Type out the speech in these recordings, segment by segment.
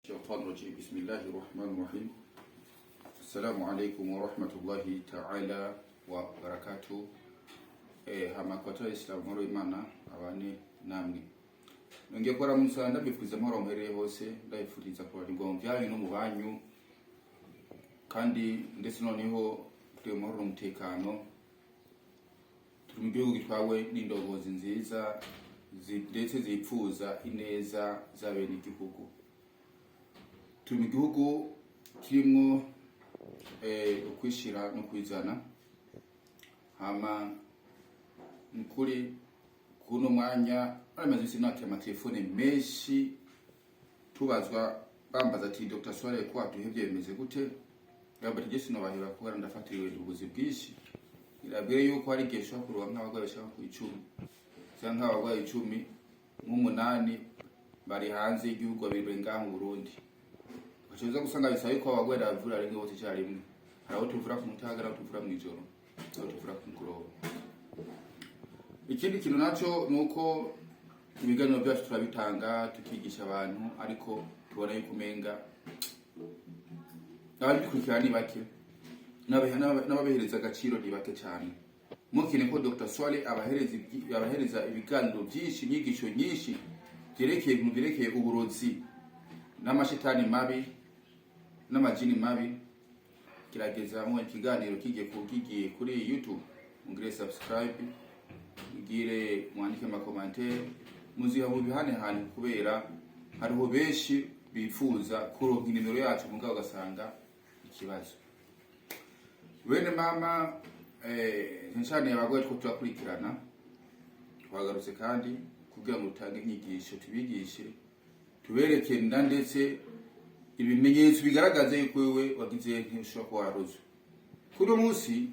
الشيطان الرجيم بسم الله الرحمن الرحيم السلام عليكم ورحمة الله تعالى وبركاته hamakoto Islam moro imana abane namwe nongeye kora musanda bifuza moro mpereye hose ndayifuriza ko ari ngo byanyu no mubanyu kandi ndetse noneho turi mu umutekano turi mu gihugu gitwawe n'indongozi nziza ndetse zipfuza ineza zabene igihugu turi mu gihugu kirimo ukwishira no kwizana hama mukuri kuno mwanya amaze sinake amatelefone menshi tubazwa bambaza ati Dr. Swale ko atuhevye bimeze gute yabati je sinobahera ko ndafatiriwe ubuzi bwishi irabire yuko hari gesho kuruwa nk'abagwaye bashaka ku 10 cyangwa abagwaye 10 mu8 bari hanze y'igihugu abiri ngaho mu Burundi bachoza gusanga bisaye ko abagwaye bavura ari ngose cyarimwe haraho tuvura ku mutagara tuvura mu ijoro aho tuvura ku mugoroba. Ikindi kintu naco nuko ibiganiro byacu turabitanga tukigisha abantu ariko tubona yuko umenga ababikurikirana ni bake n'ababihereza agaciro ni bake cyane. Mukine ko Dr. Swale abahereza ibiganiro byinshi nyigisho nyinshi byerekeye uburozi n'amashitani mabi n'amajini mabi kirageza mu kiganiro kigiye kuri YouTube mugire subscribe mugire mwandike ma commentaire muziha mu bihane hane kubera hariho benshi bifuza kuronka nimero yacu mugabo gasanga ikibazo bene mama nshane yabagwe ko turakurikirana twagarutse kandi kugira ngo utange inyigisho tubigishe tubereke ndetse ibimenyetso bigaragaza yuko wewe wagize nk'ushobora ko warozwe. Kuno munsi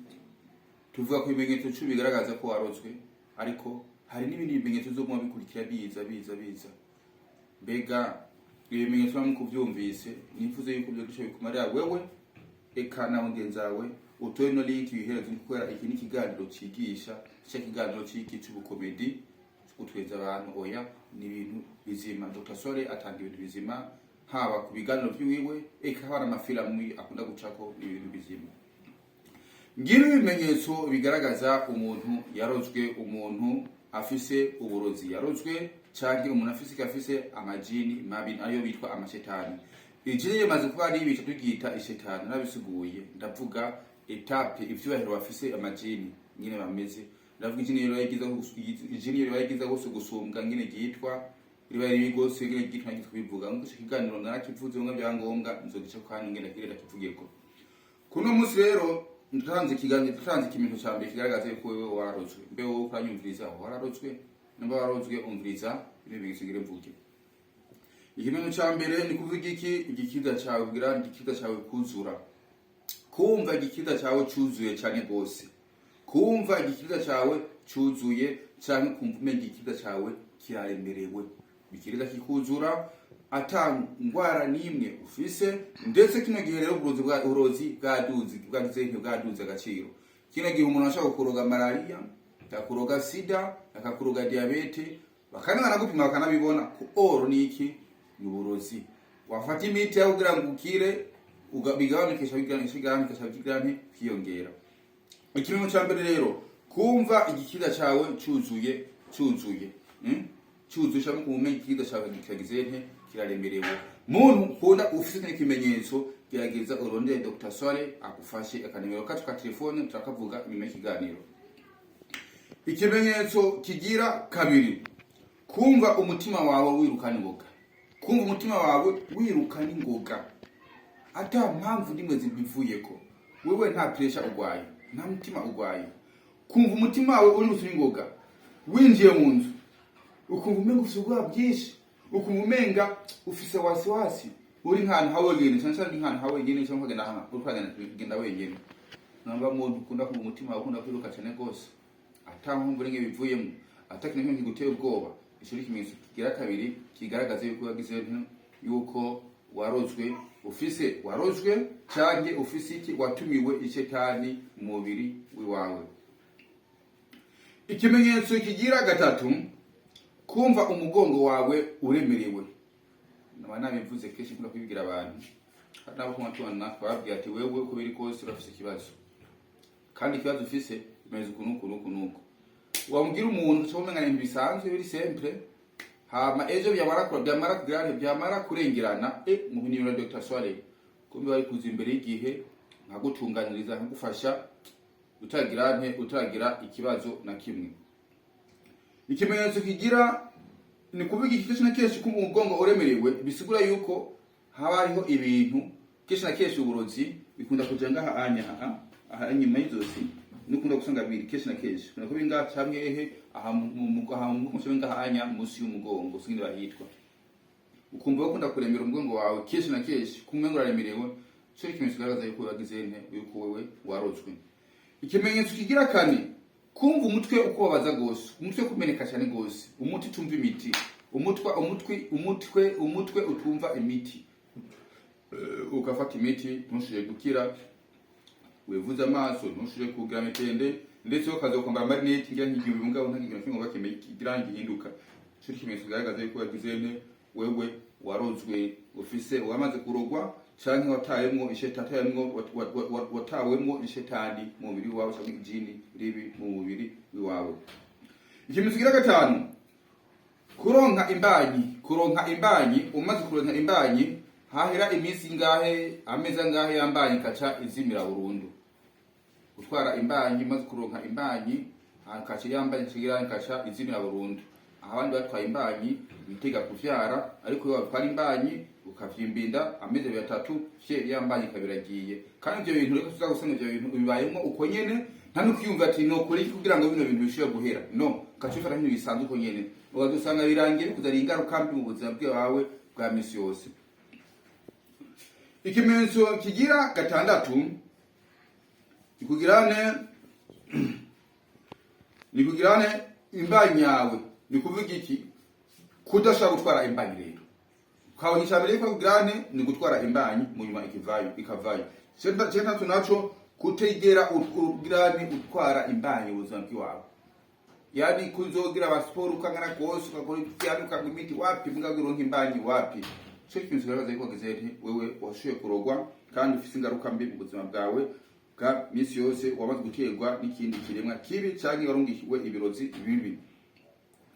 tuvuga ku ibimenyetso 10 bigaragaza ko warozwe ariko hari n'ibindi bimenyetso zo mu bikurikira biza mbega ibimenyetso mu kuvyumvise nifuze yuko byo dushoboye kumarira wewe eka na mugenzawe utoye no link bihereza gukora iki n'ikiganiro cigisha kiganiro cyikicu bukomedi utweza abantu oya ni ibintu bizima. Dr. Swale atanga ibintu bizima haba ku biganiro by'iwiwe eka haba amafilmu akunda gucako ibintu bizima. Ngira ibimenyetso bigaragaza umuntu yarozwe, umuntu afise uburozi yarozwe cyangwa umuntu afise amajini mabi ayo bitwa amashetani. Ijye yamaze kuba ari ibice tugita ishetani nabisuguye ndavuga etape ivyuhero bafise amajini nyine bameze ndavuga ijini rero yagiza gusumbwa ngine gitwa riba ribigose ngine gitwa bivuga ngo ikiganiro narakivuze ngo byangombwa nzogica kandi ngene kirera kivugeko. Kuno munsi rero ntanze ikimenyetso cyambere kigaragaza ko wewe warozwe mbe wowe ukanyumviriza wararozwe namba warozwe umviriza bibigisingire mvuge. Ikimenyetso cyambere ni kuvuga igikiza cyawe kugira igikiza cyawe kuzura kumva igikiza cyawe cyuzuye cyane gose kumva igikiza cyawe cyuzuye cyane kumva igikiza cyawe kiraremerewe bikiriza kikuzura ata ngwara nimwe ufise ndetse kino gihe rero uburozi bwaduze agaciro. Kino gihe umuntu ashaka kuroga malaria akakuroga sida akakuroga diabete bakananga gupima bakanabibona ko oro niki ni uburozi wafata imiti yawe kugira ngo ukire ugabigabanikisha bigirane kwiyongera. Ikimenyetso cya mbere rero kumva igikiza cyawe cyuzuye cyangwa kumenya igikiza cyawe gikagize kiraremerewe. Muntu kunda ufite n'ikimenyetso gerageza urondere Dr. Swale akufashe akanimero kacu ka telefone turakavuga nyuma y'ikiganiro. Ikimenyetso kigira kabiri kumva umutima wawe wirukana ingoga. Kumva umutima wawe wirukana ingoga ata mpamvu nimwe zibivuyeko wewe nta pressure urwaye nta mutima urwaye. Kumva umutima wawe uri gusura ingoga winjiye mu nzu ukumva umenga usugwa byinshi ukumva umenga ufise wasiwasi uri nkana hawe nyene cyangwa nkana hawe nyene cyangwa kugenda hama urukagenda wenyene namba muntu ukunda ku mutima wawe ukunda kwiruka cyane gose ata mpamvu nge bivuyemo atakine nk'iki guteye ubwoba. Ishuri kimenyetso kigira kabiri kigaragaza yuko yagize yuko warozwe cyangwa ufise iki watumiwe ishetani mu mubiri wiwawe. Ikimenyetso kigira gatatu kumva umugongo wawe uremerewe nabivuze kenshi nkunda kubigira abantu nabo kuma tubana twabwiye ati wewe ko biri kose urafise ikibazo kandi ikibazo ufise bimeze ukuntu wamubwira umuntu cyo umenga ibintu bisanzwe biri sempre hama ejo byamara kurengerana mu bintu Dr. Swale kumbe bari kuza imbere y'igihe nkagutunganiriza nkagufasha utagira ikibazo na kimwe. Ikimenyetso kigira ni kuvuga iki kenshi na kenshi ku mugongo uremerewe bisigura yuko haba hariho ibintu kenshi na kenshi uburozi bikunda kujanga aha nyuma y'izosi nukunda gusanga biri kenshi na kenshi kuna kubinga camwe aha mushobenga hanya musi y'umugongo singine bahitwa ukumva bakunda kuremera umugongo wawe kenshi na kenshi kumengo uraremerewe cyo ikimenyetso kigaragaza yuko wagize yuko wewe warozwe. Ikimenyetso kigira kane kumva umutwe ukubabaza gose umutwe kumeneka cyane gose umuti tumva imiti umutwe utumva imiti ukafata imiti ntushije gukira wevuza amaso ntushije kugira metende ndetse ukazokwambara marinette ngira nkigiye ubungabo ntakigira kingo bakemeye kigirangi hinduka cyo kimenyetso kigaragaza yuko yagize wewe warozwe ufise wamaze kurogwa canke watawemwo ishetani mu mubiri wawe canke ijini ribi mu mubiri wawe. Ikimenyetso kigira gatanu kuronka imbanyi umaze kuronka imbanyi hahera iminsi ngahe ameza ngahe yambanyi kaca izimira burundu gutwara imbanyi maze kuronka imbanyi akaca yambanyi kigira kaca izimira burundu. Abandi batwaye imbanyi bitega kuvyara ariko iyo batwara imbanyi ukavyimbinda ameze 3 cye yambanyi kabiragiye kandi ibyo bintu reko tuzagusanga ibyo bintu bibayemo uko nyene nta nukiyumva ati no kuri kugira ngo bino bintu bishobore guhera no kacifata nk'ibintu bisanzwe uko nyene ukazusanga birangiye kuzari ingaruka mbi mu buzima bwawe bwa misi yose. Ikimenyetso kigira gatandatu nikugirane imbanyi yawe nikuvuga iki kudashaka gutwara imbanyi rero ukabonyesha mbere ko kugirane ni gutwara imbanyi mu nyuma ikavayo cyenda tunacho kutegera ukugirane utwara imbanyi ubuzima bwawe yani kuzogira abasport ukangana kose ukakora ikiyaruka imiti wapi mugagironka imbanyi wapi cyo kintu kigaragaza yuko gazeti wewe washoye kurogwa kandi ufise ingaruka mbi mu buzima bwawe bwa misi yose wamaze guterwa n'ikindi kiremwa kibi cyangwa warungikiwe ibirozi bibi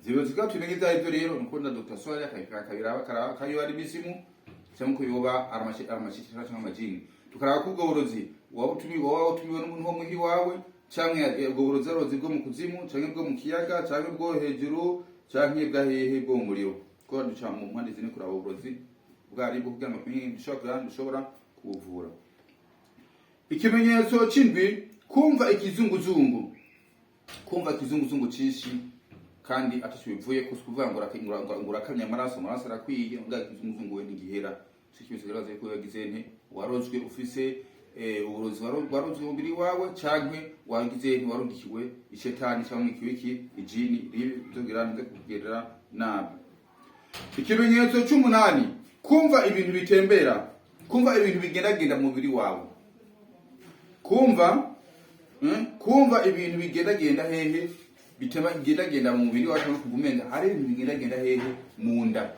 zibo zikatumengiza ibyo rero nukunda Dr. Swale akabiraba kayo ari bizimu cyangwa kuyoba aramashikira cyangwa amajini tukaraba kubwo burozi wabutumiwe n'umuntu wo muhi wawe cyangwa ubwo burozi bwo mu kuzimu cyangwa bwo mu kiyaga cyangwa bwo hejuru cyangwa bwa hehe bwo mu muriro ko duca mu mpande zine kuraba uburozi bwari bwo kugira ngo dushobora kubuvura. Ikimenyetso cy'indwi kumva ikizunguzungu cishi kandi atashibivuye kuvuga ngo urakamya amaraso arakwiye ngo ikizunguzungu we ntigihera cy'ikimenyetso kigaragaza ko yagize warozwe ufise uburozi warozwe umubiri wawe canke wagize warungikiwe ishetani cyangwa ikiwiki ijini ribi byogiranze kugerera nabi. Ikimenyetso cy'umunani kumva ibintu bitembera kumva ibintu bigendagenda mu mubiri wawe kumva ibintu bigendagenda hehe bigendagenda mu mubiri wawe no kuvumenga hari ibintu bigendagenda hehe mu nda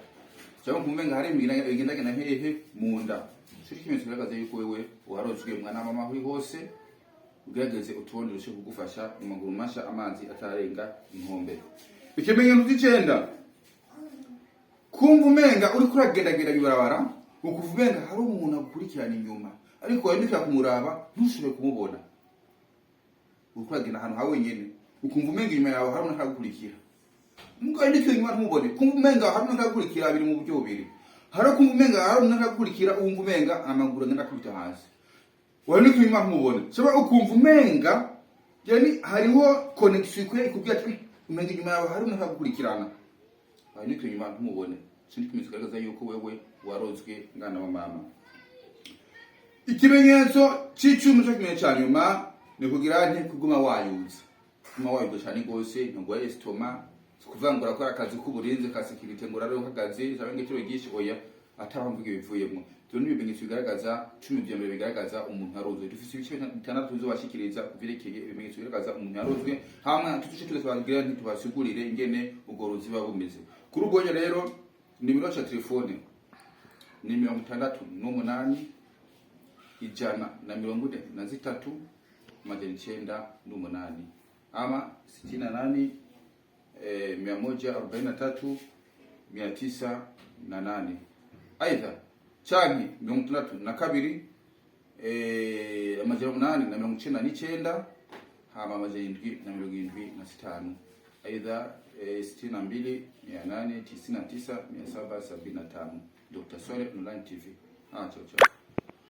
cyangwa kuvumenga hari ibintu bigendagenda hehe mu nda cyo kimenyetso kigaragaza yuko wewe warozwe mwana mama uri hose ugerageze utubonere kugufasha mu maguru masha amazi atarenga inkombe. Ikimenyetso cy'icenda kumva umenga uri kuragendagenda bibarabara ukuvumenga hari umuntu agukurikirana inyuma ariko wandika kumuraba ntushobore kumubona ukuragenda ahantu hawe nyene ukumva umenga inyuma yawe hari umuntu agukurikira mugandike inyuma ntumubone kumva umenga hari umuntu agukurikira biri mu buryo bubiri hari kumva umenga hari umuntu agukurikira umva umenga amaguru agenda kubita hasi wandike inyuma ntumubone cyaba ukumva umenga yani hariho connection ikubwira ati umenga inyuma yawe hari umuntu agukurikirana wandike inyuma ntumubone sindi kimenyetso yuko wewe warozwe ngana wa mama. Ikimenyetso cy'icumi cyo kimenyetso cyanyuma ni kugira nti kuguma wayuza cyane gose ngo estoma kuvangura ko akazi k'uburinzi ka security ngo raro kagazi cyangwa ngicyo gishi oya atabamvuga ibivuyemo cyo ni ibimenyetso bigaragaza 10 byambere bigaragaza umuntu arozwe dufise ibice 6 tuzobashikiriza kuvirekeye ibimenyetso bigaragaza umuntu arozwe hamwe tutushe tuzabagira nti tubasigurire ingene ugorozi babumeze kuri ubwo rero nimero ya telefone ni 68 ijana na 43 majana 98 ama 68 143 908. Aidha canke 32 amajana 899 hama amajana 775. Aidha 62 899 775. Dr. Swale Online TV. Chao chao.